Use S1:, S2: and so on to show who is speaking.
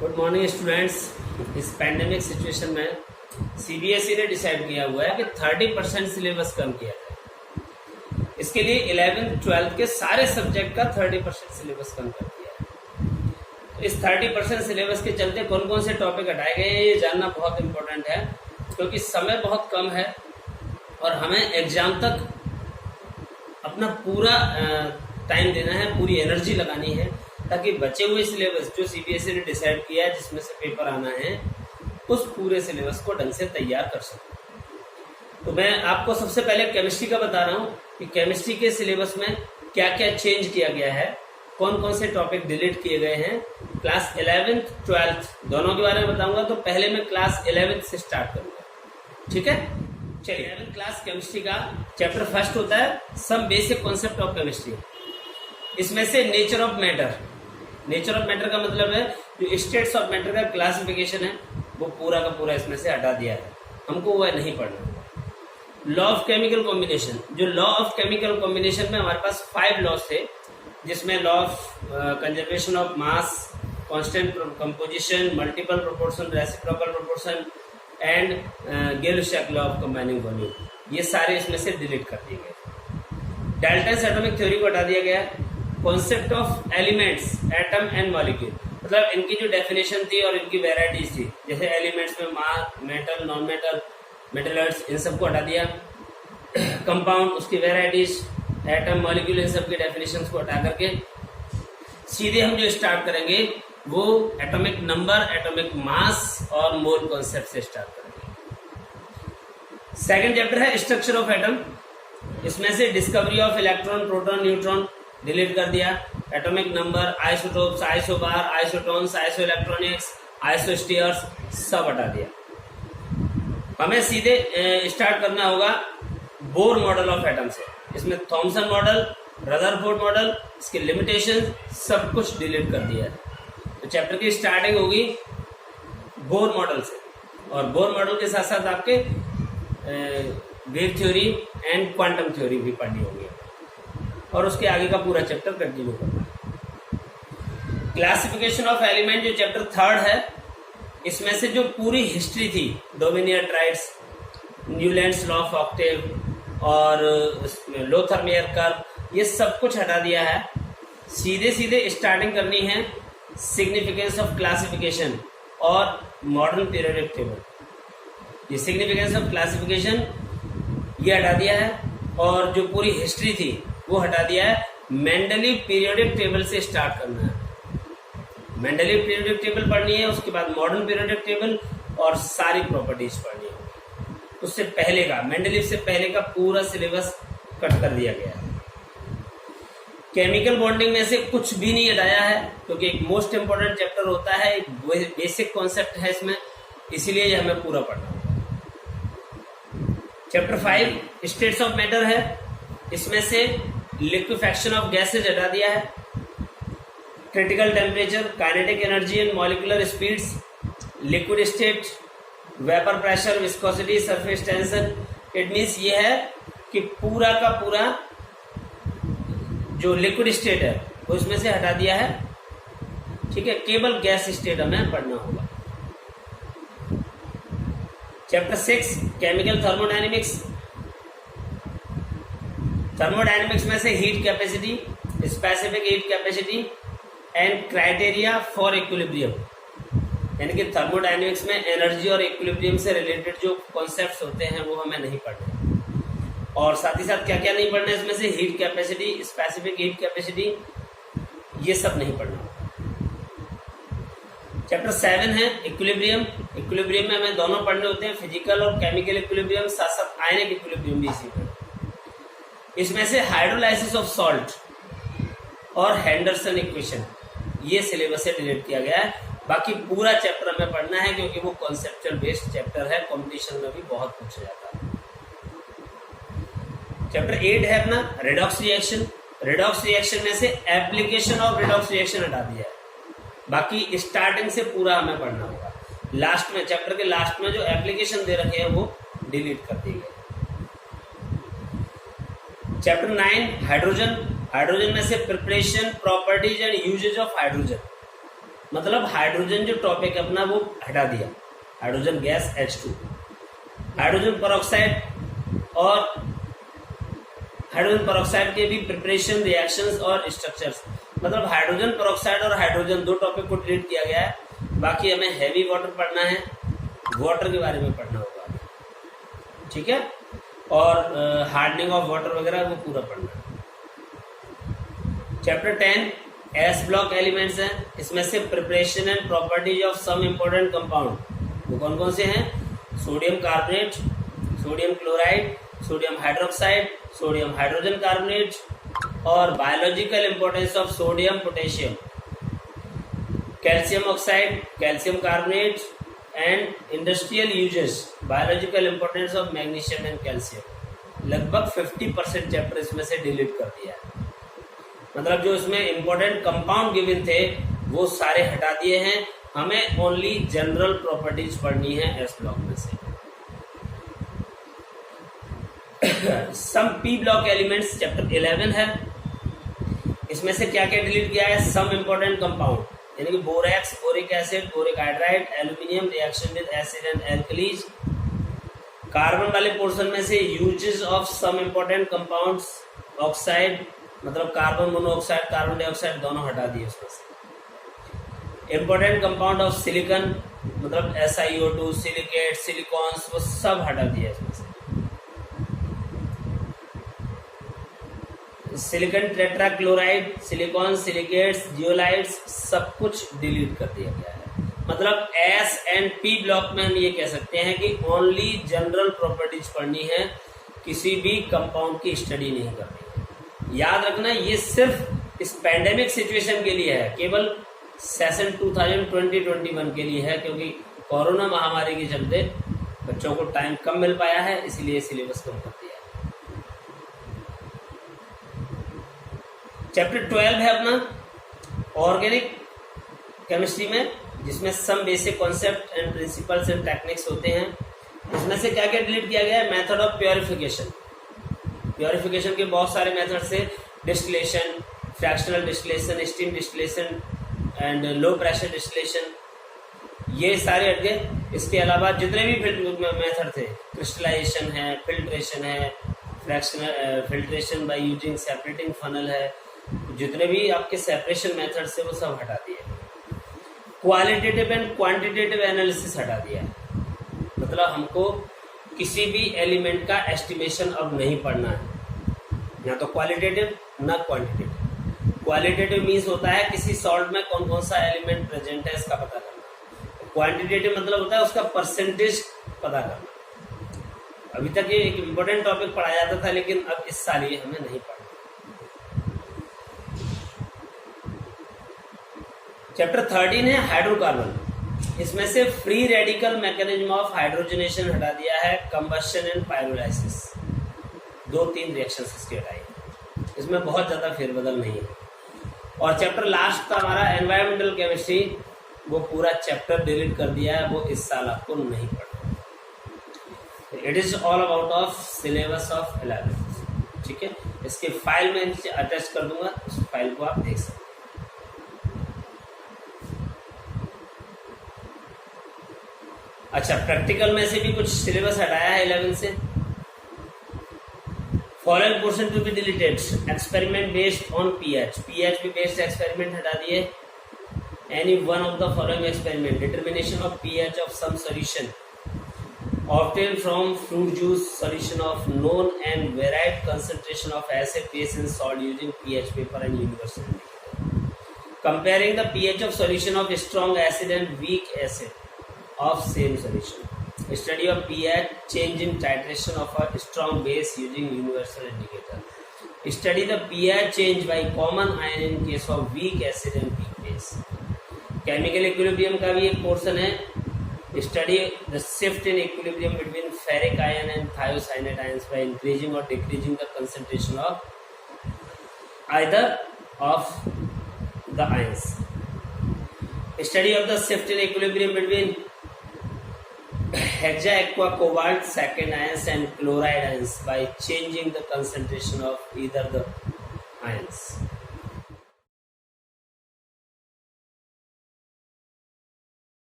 S1: Good morning students. इस pandemic situation में CBSE ने डिसाइड किया हुआ है कि 30% सिलेबस कम किया जाए। इसके लिए 11th-12th के सारे सब्जेक्ट का 30% सिलेबस कम कर दिया है। तो इस 30% सिलेबस के चलते कौन कौन से टॉपिक हटाए गए हैं ये जानना बहुत इम्पोर्टेंट है, क्योंकि समय बहुत कम है और हमें एग्जाम तक अपना पूरा टाइम देना है, पूरी एनर्जी लगानी है, ताकि बचे हुए सिलेबस जो सीबीएसई ने डिसाइड किया है जिसमें से पेपर आना है उस पूरे सिलेबस को ढंग से तैयार कर सकें। तो मैं आपको सबसे पहले केमिस्ट्री का बता रहा हूँ कि केमिस्ट्री के सिलेबस में क्या क्या चेंज किया गया है, कौन कौन से टॉपिक डिलीट किए गए हैं। क्लास 11th 12th दोनों के बारे में बताऊंगा, तो पहले मैं क्लास 11th से स्टार्ट करूंगा, ठीक है। चलिए, 11th क्लास केमिस्ट्री का चैप्टर फर्स्ट होता है some basic concept of chemistry. इसमें से nature of matter, nature of matter का मतलब है जो स्टेट्स ऑफ मैटर का क्लासिफिकेशन है वो पूरा का पूरा इसमें से हटा दिया है, हमको वह नहीं पढ़ना। लॉ ऑफ केमिकल कॉम्बिनेशन, जो लॉ ऑफ केमिकल कॉम्बिनेशन में हमारे पास 5 लॉज थे, जिसमें law of conservation of mass, constant composition, multiple proportion, reciprocal proportion and Gay Lussac law of combining volume, ये सारे इसमें से डिलीट कर दिए गए। डाल्टन्स एटॉमिक थ्योरी को हटा दिया गया। Concept of elements, atom and molecule, मतलब इनकी जो डेफिनेशन थी और इनकी वेराइटीज थी, जैसे एलिमेंट्स में मास, मेटल, नॉन मेटल, मेटलर्स, इन सबको हटा दिया। कंपाउंड, उसकी वेराइटीज, एटम, मॉलिक्यूल, इन सब की डेफिनेशन को हटा करके सीधे हम जो स्टार्ट करेंगे वो एटॉमिक नंबर, एटॉमिक मास और मोल कॉन्सेप्ट से स्टार्ट करेंगे। सेकेंड चैप्टर है स्ट्रक्चर ऑफ एटम। इसमें से discovery of electron, proton, neutron delete कर दिया। Atomic number, isotopes, isobar, isotones, iso electronics, isosteres सब हटा दिया। हमें सीधे स्टार्ट करना होगा बोर मॉडल ऑफ एटम से। इसमें थॉमसन मॉडल, रदरफोर्ड मॉडल, इसके लिमिटेशन सब कुछ डिलीट कर दिया है। तो चैप्टर की स्टार्टिंग होगी बोर मॉडल से, और बोर मॉडल के साथ साथ आपके wave theory and quantum theory भी पढ़नी होगी, और उसके आगे का पूरा चैप्टर कंटिन्यू करना। क्लासिफिकेशन ऑफ एलिमेंट जो चैप्टर थर्ड है, इसमें से जो पूरी हिस्ट्री थी, डोमिनियर triads, Newlands law of Octave और लोथरमेयर कर्व, ये सब कुछ हटा दिया है। सीधे सीधे स्टार्टिंग करनी है सिग्निफिकेंस ऑफ क्लासिफिकेशन और मॉडर्न पीरियोडिक टेबल। ये सिग्निफिकेंस ऑफ क्लासिफिकेशन ये हटा दिया है, और जो पूरी हिस्ट्री थी वो हटा दिया है। मेंडलीव पीरियोडिक टेबल से स्टार्ट करना है। मेंडलीव पीरियोडिक टेबल पढ़नी है, उसके बाद मॉडर्न पीरियोडिक टेबल और सारी प्रॉपर्टीज पढ़नी है। उससे पहले का, मेंडलीव से पहले का पूरा सिलेबस कट कर दिया गया है। केमिकल बॉन्डिंग में से कुछ भी नहीं हटाया है, क्योंकि एक मोस्ट इंपोर्टेंट चैप्टर होता है, एक बेसिक कॉन्सेप्ट है इसमें, इसीलिए ये हमें पूरा पढ़ना होगा। चैप्टर 5 स्टेट्स ऑफ मैटर है। इसमें से लिक्विफैक्शन ऑफ गैसेज हटा दिया है। Critical temperature, kinetic energy and molecular speeds, liquid state, vapour pressure, viscosity, surface tension. It means ये है कि पूरा का पूरा जो लिक्विड स्टेट है वो इसमें से हटा दिया है, ठीक है। केवल गैस स्टेट हमें पढ़ना होगा। Chapter 6 chemical thermodynamics. थर्मोडायनेमिक्स में से heat capacity, specific heat capacity and criteria for equilibrium, यानी कि थर्मोडायनेमिक्स में एनर्जी और इक्विलिब्रियम से रिलेटेड जो कॉन्सेप्ट्स होते हैं वो हमें नहीं पढ़ने। और साथ ही साथ क्या क्या नहीं पढ़ना है इसमें से, heat capacity, specific heat capacity, ये सब नहीं पढ़ना। चैप्टर 7 है इक्विलिब्रियम। इक्विलिब्रियम में हमें दोनों पढ़ने होते हैं, फिजिकल और केमिकल इक्विलिब्रियम, साथ साथ आयनिक इक्विलिब्रियम भी इसी में। इसमें से हाइड्रोलाइसिस ऑफ सॉल्ट और हेंडरसन इक्वेशन, ये सिलेबस से डिलीट किया गया है। बाकी पूरा चैप्टर हमें पढ़ना है, क्योंकि वो कॉन्सेप्चुअल बेस्ड चैप्टर है, कॉम्पिटिशन में भी बहुत पूछा जाता है। चैप्टर 8 है अपना रेडॉक्स रिएक्शन। रेडॉक्स रिएक्शन में से एप्लीकेशन ऑफ रेडॉक्स रिएक्शन हटा दिया है, बाकी स्टार्टिंग से पूरा हमें पढ़ना होगा। लास्ट में, चैप्टर के लास्ट में जो एप्लीकेशन दे रखे हैं वो डिलीट कर दिए गए। Chapter 9 hydrogen. हाइड्रोजन में से preparation, properties and uses of hydrogen, मतलब हाइड्रोजन जो टॉपिक अपना वो हटा दिया, hydrogen gas H2, hydrogen peroxide और हाइड्रोजन पेरोक्साइड के भी प्रिपरेशन, रिएक्शंस और स्ट्रक्चर्स, मतलब हाइड्रोजन पेरोक्साइड और हाइड्रोजन दो टॉपिक को डिलीट किया गया है। बाकी हमें हैवी वाटर पढ़ना है, वाटर के बारे में पढ़ना होगा, ठीक है, और हार्डनिंग ऑफ वाटर वगैरह वो पूरा पढ़ना है। चैप्टर 10 एस ब्लॉक एलिमेंट्स हैं, इसमें से preparation and properties of some important compound, वो कौन कौन से हैं? Sodium carbonate, sodium chloride, sodium hydroxide, sodium hydrogen carbonate, और biological importance of sodium potassium, calcium oxide, calcium carbonate and industrial uses, biological importance of magnesium and calcium. लगभग 50% chapter इसमें से delete कर दिया है, मतलब जो इसमें इंपॉर्टेंट कंपाउंड गिवन थे वो सारे हटा दिए हैं। हमें ओनली जनरल प्रॉपर्टीज पढ़नी है एस ब्लॉक में से। Some P block elements chapter 11 है, इसमें से क्या क्या डिलीट किया है? सम इंपॉर्टेंट कंपाउंड, यानी कि borax, boric acid, boric hydride, aluminium, reaction with acid and alkalis. Carbon वाले पोर्शन में से uses of some important compounds, oxide मतलब कार्बन मोनोऑक्साइड, कार्बन डाइऑक्साइड दोनों हटा दिए उसमें से। इंपॉर्टेंट कंपाउंड ऑफ सिलिकॉन मतलब SiO2, सिलिकेट, सिलिकॉन्स, वो सब हटा दिया इसमें से। Silicon tetrachloride, silicon, silicates, zeolites सब कुछ डिलीट कर दिया गया है। मतलब एस एंड पी ब्लॉक में हम ये कह सकते हैं कि ओनली जनरल प्रॉपर्टीज पढ़नी है, किसी भी कंपाउंड की स्टडी नहीं करनी है। याद रखना ये सिर्फ इस पैंडेमिक सिचुएशन के लिए है, केवल सेशन 2020-21 के लिए है, क्योंकि कोरोना महामारी के चलते बच्चों को टाइम कम मिल पाया है, इसीलिए सिलेबस कम कर दिया है। चैप्टर 12 है अपना ऑर्गेनिक केमिस्ट्री में, जिसमें some basic concept and principles and techniques होते हैं। इसमें से क्या क्या डिलीट किया गया है? मेथड ऑफ प्योरिफिकेशन, प्योरिफिकेशन के बहुत सारे मेथड से, distillation, fractional distillation, steam distillation and low pressure distillation, ये सारे हट गए। इसके अलावा जितने भी मेथड थे, क्रिस्टलाइजेशन है, फिल्ट्रेशन है, fractional filtration by using separating funnel है, जितने भी आपके सेपरेशन मेथड से वो सब हटा दिए। क्वालिटेटिव एंड क्वांटिटेटिव एनालिसिस हटा दिया, मतलब हमको किसी भी एलिमेंट का एस्टिमेशन अब नहीं पढ़ना है, ना तो क्वालिटेटिव ना क्वांटिटेटिव। क्वालिटेटिव मीन्स होता है किसी सॉल्ट में कौन कौन सा एलिमेंट प्रेजेंट है इसका पता करना। क्वांटिटेटिव मतलब होता है उसका परसेंटेज पता करना। अभी तक ये एक इम्पोर्टेंट टॉपिक पढ़ाया जाता था, लेकिन अब इस साल ये हमें नहीं पढ़ना। चैप्टर 13 है हाइड्रोकार्बन, इसमें से free radical mechanism of hydrogenation हटा दिया है, कंबशन एंड पायरोलाइसिस, 2-3 रिएक्शंस इसके हटाए, इसमें बहुत ज्यादा फेरबदल नहीं है। और चैप्टर लास्ट का हमारा एनवायरमेंटल केमिस्ट्री, वो पूरा चैप्टर डिलीट कर दिया है, वो इस साल आपको नहीं पढ़ना। It is all about of syllabus of 11th, ठीक है। इसके फाइल में नीचे अटैच कर दूंगा, उस फाइल को आप देख सकते हैं। अच्छा, प्रैक्टिकल में से भी कुछ सिलेबस हटाया है 11 से। Following portion to be deleted, experiment based on pH, pH भी बेस्ड एक्सपेरिमेंट हटा दिए। Any one of the following experiment, determination of pH of some solution obtained from fruit juice, solution of known and varied concentration of acid, base and salt using pH paper and universal indicator. Comparing the pH of solution of strong acid and weak acid of same solution. Study of pH change in titration of a strong base using universal indicator. Study the pH change by common ion in case of weak acid and weak base. Chemical equilibrium का भी एक portion है। Study the shift in equilibrium between ferric ion and thiocyanate ions by increasing or decreasing the concentration of either of the ions. Study of the shift in equilibrium between hexa-aqua cobalt second ions and chloride ions by changing the concentration of either the ions.